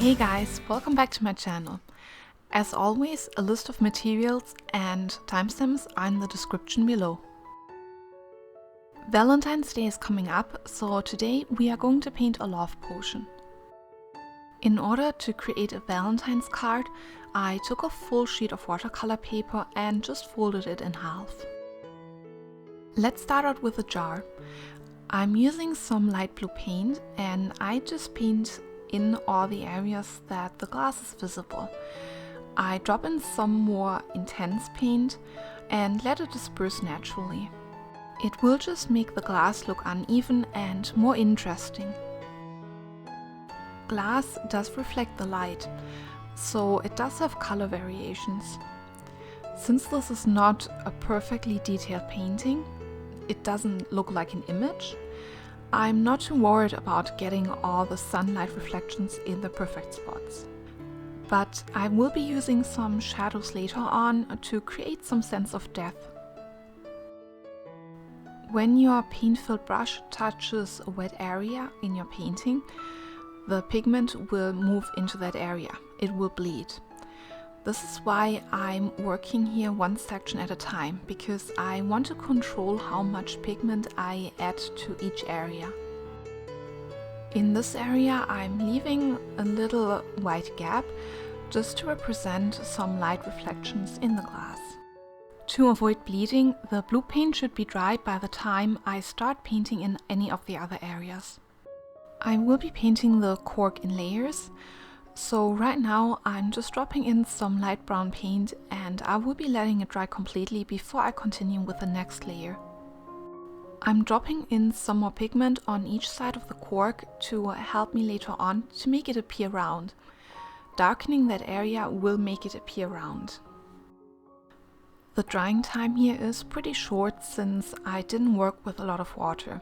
Hey guys, welcome back to my channel. As always, a list of materials and timestamps are in the description below. Valentine's Day is coming up, so today we are going to paint a love potion. In order to create a Valentine's card, I took a full sheet of watercolor paper and just folded it in half. Let's start out with a jar. I'm using some light blue paint and I just paint in all the areas that the glass is visible. I drop in some more intense paint and let it disperse naturally. It will just make the glass look uneven and more interesting. Glass does reflect the light, so it does have color variations. Since this is not a perfectly detailed painting, it doesn't look like an image, I'm not too worried about getting all the sunlight reflections in the perfect spots. But I will be using some shadows later on to create some sense of depth. When your paint-filled brush touches a wet area in your painting, the pigment will move into that area. It will bleed. This is why I'm working here one section at a time, because I want to control how much pigment I add to each area. In this area I'm leaving a little white gap just to represent some light reflections in the glass. To avoid bleeding, the blue paint should be dry by the time I start painting in any of the other areas. I will be painting the cork in layers. So right now I'm just dropping in some light brown paint and I will be letting it dry completely before I continue with the next layer. I'm dropping in some more pigment on each side of the cork to help me later on to make it appear round. Darkening that area will make it appear round. The drying time here is pretty short since I didn't work with a lot of water.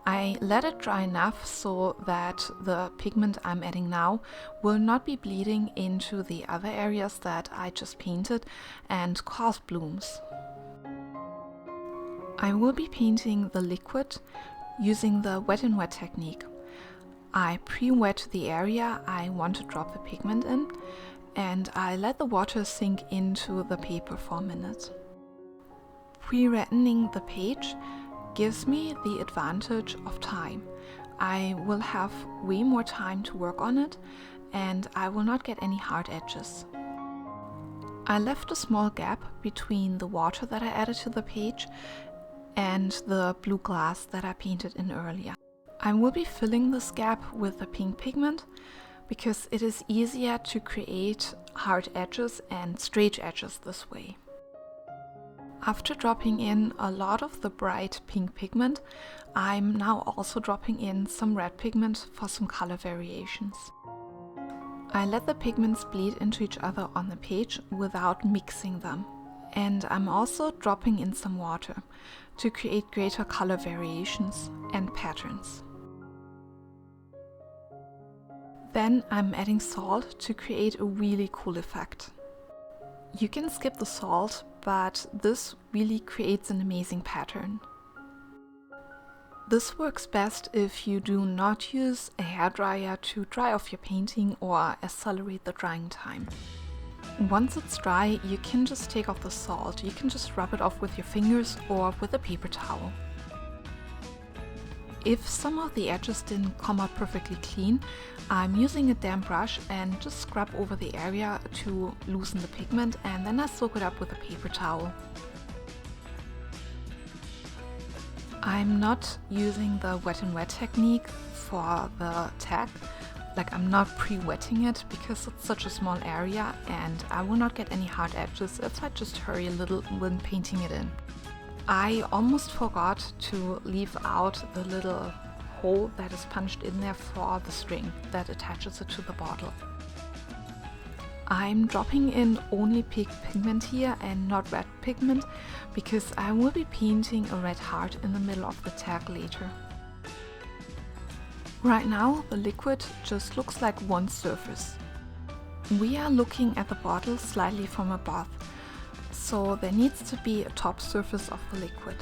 I let it dry enough so that the pigment I'm adding now will not be bleeding into the other areas that I just painted and cause blooms. I will be painting the liquid using the wet and wet technique. I pre-wet the area I want to drop the pigment in and I let the water sink into the paper for a minute. Pre-reddening the page gives me the advantage of time. I will have way more time to work on it and I will not get any hard edges. I left a small gap between the water that I added to the page and the blue glass that I painted in earlier. I will be filling this gap with the pink pigment because it is easier to create hard edges and straight edges this way. After dropping in a lot of the bright pink pigment, I'm now also dropping in some red pigment for some color variations. I let the pigments bleed into each other on the page without mixing them. And I'm also dropping in some water to create greater color variations and patterns. Then I'm adding salt to create a really cool effect. You can skip the salt, but this really creates an amazing pattern. This works best if you do not use a hairdryer to dry off your painting or accelerate the drying time. Once it's dry, you can just take off the salt. You can just rub it off with your fingers or with a paper towel. If some of the edges didn't come out perfectly clean, I'm using a damp brush and just scrub over the area to loosen the pigment and then I soak it up with a paper towel. I'm not using the wet and wet technique for the tag. Like I'm not pre-wetting it because it's such a small area and I will not get any hard edges if I just hurry a little when painting it in. I almost forgot to leave out the little hole that is punched in there for the string that attaches it to the bottle. I'm dropping in only pink pigment here and not red pigment because I will be painting a red heart in the middle of the tag later. Right now the liquid just looks like one surface. We are looking at the bottle slightly from above, so there needs to be a top surface of the liquid.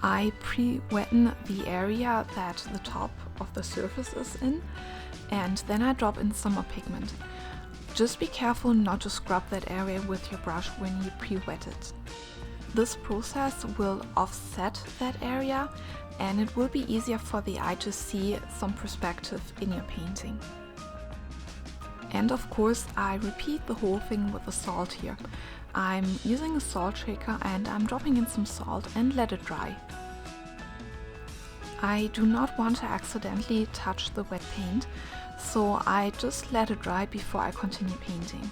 I pre-wetten the area that the top of the surface is in and then I drop in some more pigment. Just be careful not to scrub that area with your brush when you pre-wet it. This process will offset that area and it will be easier for the eye to see some perspective in your painting. And of course, I repeat the whole thing with the salt here. I'm using a salt shaker and I'm dropping in some salt and let it dry. I do not want to accidentally touch the wet paint, so I just let it dry before I continue painting.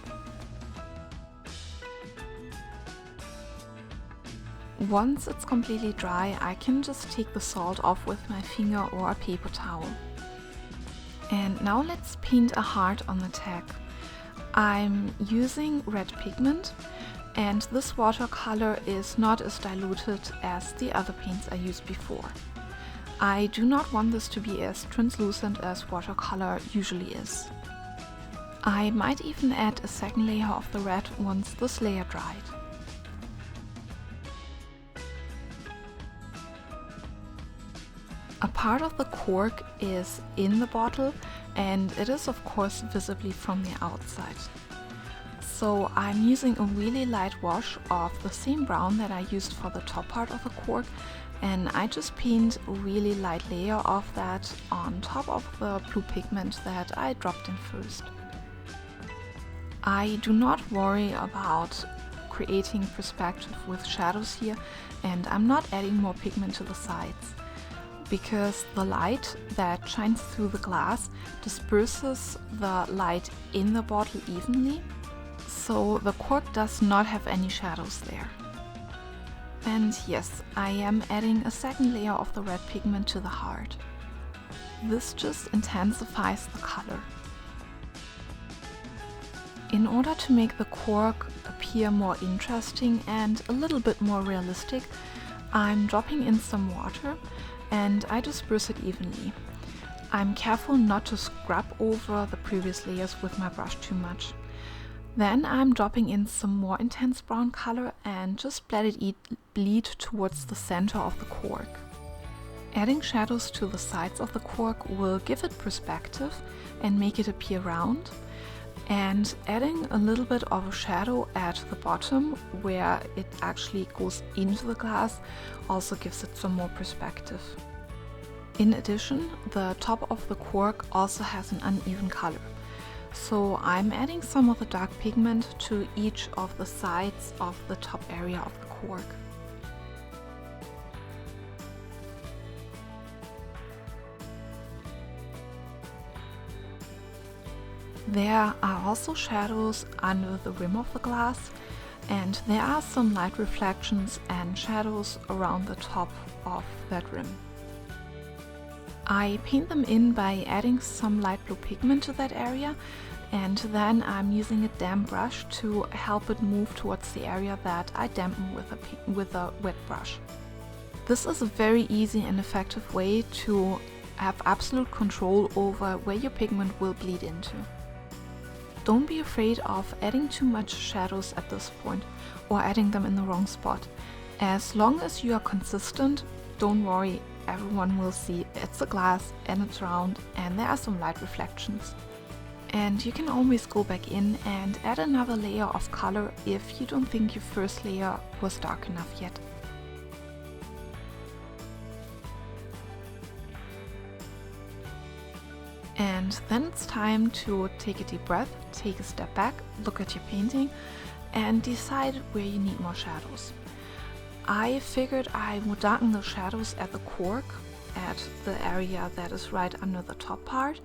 Once it's completely dry, I can just take the salt off with my finger or a paper towel. And now let's paint a heart on the tag. I'm using red pigment, and this watercolor is not as diluted as the other paints I used before. I do not want this to be as translucent as watercolor usually is. I might even add a second layer of the red once this layer dried. A part of the cork is in the bottle and it is of course visibly from the outside. So I'm using a really light wash of the same brown that I used for the top part of the cork, and I just paint a really light layer of that on top of the blue pigment that I dropped in first. I do not worry about creating perspective with shadows here, and I'm not adding more pigment to the sides, because the light that shines through the glass disperses the light in the bottle evenly, so the cork does not have any shadows there. And yes, I am adding a second layer of the red pigment to the heart. This just intensifies the color. In order to make the cork appear more interesting and a little bit more realistic, I'm dropping in some water and I disperse it evenly. I'm careful not to scrub over the previous layers with my brush too much. Then I'm dropping in some more intense brown color and just let it bleed towards the center of the cork. Adding shadows to the sides of the cork will give it perspective and make it appear round. And adding a little bit of a shadow at the bottom where it actually goes into the glass also gives it some more perspective. In addition, the top of the cork also has an uneven color. So I'm adding some of the dark pigment to each of the sides of the top area of the cork. There are also shadows under the rim of the glass, and there are some light reflections and shadows around the top of that rim. I paint them in by adding some light blue pigment to that area, and then I'm using a damp brush to help it move towards the area that I dampen with a wet brush. This is a very easy and effective way to have absolute control over where your pigment will bleed into. Don't be afraid of adding too much shadows at this point or adding them in the wrong spot. As long as you are consistent, don't worry, everyone will see it's a glass and it's round and there are some light reflections. And you can always go back in and add another layer of color if you don't think your first layer was dark enough yet. And then it's time to take a deep breath, take a step back, look at your painting and decide where you need more shadows. I figured I would darken the shadows at the cork, at the area that is right under the top part,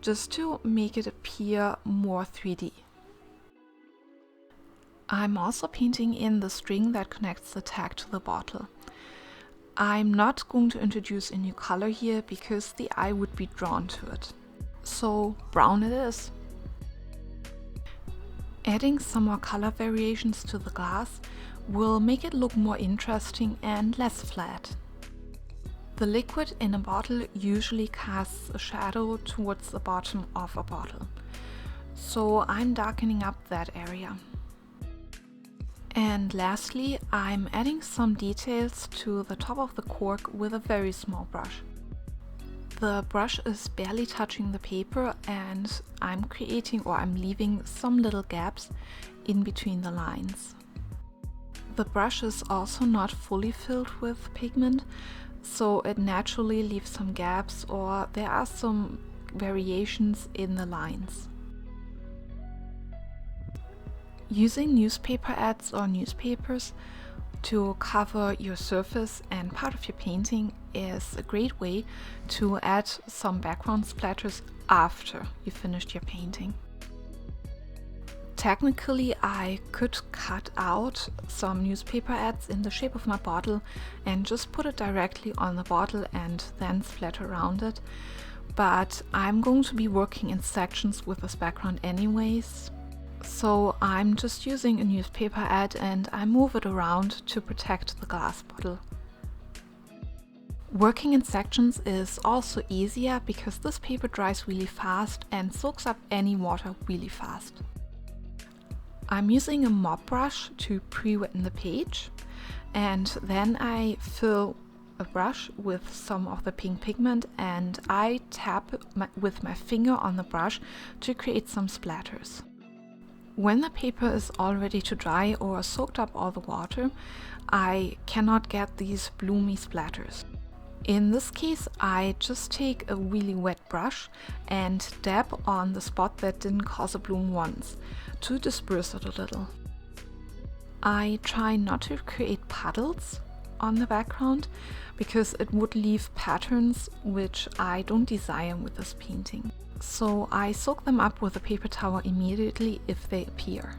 just to make it appear more 3D. I'm also painting in the string that connects the tag to the bottle. I'm not going to introduce a new color here because the eye would be drawn to it. So brown it is. Adding some more color variations to the glass will make it look more interesting and less flat. The liquid in a bottle usually casts a shadow towards the bottom of a bottle, so I'm darkening up that area. And lastly, I'm adding some details to the top of the cork with a very small brush. The brush is barely touching the paper and I'm leaving some little gaps in between the lines. The brush is also not fully filled with pigment, so it naturally leaves some gaps or there are some variations in the lines. Using newspaper ads or newspapers to cover your surface and part of your painting is a great way to add some background splatters after you finished your painting. Technically, I could cut out some newspaper ads in the shape of my bottle and just put it directly on the bottle and then splatter around it, but I'm going to be working in sections with this background anyways. So I'm just using a newspaper ad and I move it around to protect the glass bottle. Working in sections is also easier because this paper dries really fast and soaks up any water really fast. I'm using a mop brush to pre-wetten the page, and then I fill a brush with some of the pink pigment and I tap with my finger on the brush to create some splatters. When the paper is all ready to dry or soaked up all the water, I cannot get these bloomy splatters. In this case, I just take a really wet brush and dab on the spot that didn't cause a bloom once to disperse it a little. I try not to create puddles on the background because it would leave patterns which I don't desire with this painting. So I soak them up with a paper towel immediately if they appear.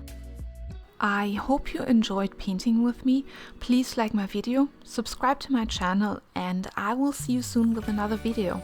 I hope you enjoyed painting with me. Please like my video, subscribe to my channel, and I will see you soon with another video.